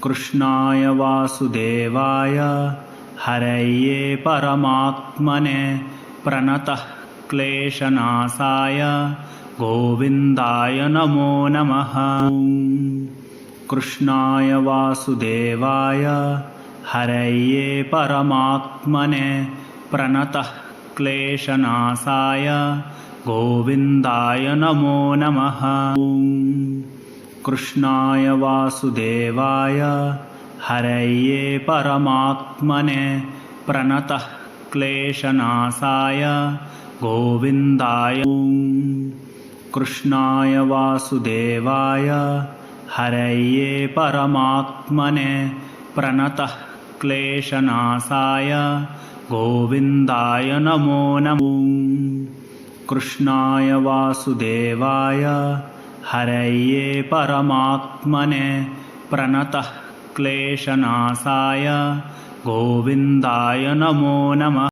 कृष्णाय वासुदेवाय हरये परमात्मने प्रणतः क्लेशनाशाय गोविन्दाय नमो नमः। कृष्णाय वासुदेवाय हरये परमात्मने प्रणतः क्लेशनाशाय गोविन्दाय नमो नमः। कृष्णाय वासुदेवाय हरये परमात्मने प्रणतः क्लेशनाशाय गोविन्दाय। कृष्णाय वासुदेवाय हरये परमात्मने प्रणतः क्लेशनाशाय गोविन्दाय नमो नमः। कृष्णाय वासुदेवाय हरये परमात्मने प्रणतः क्लेशनाशाय गोविन्दाय नमो नमः।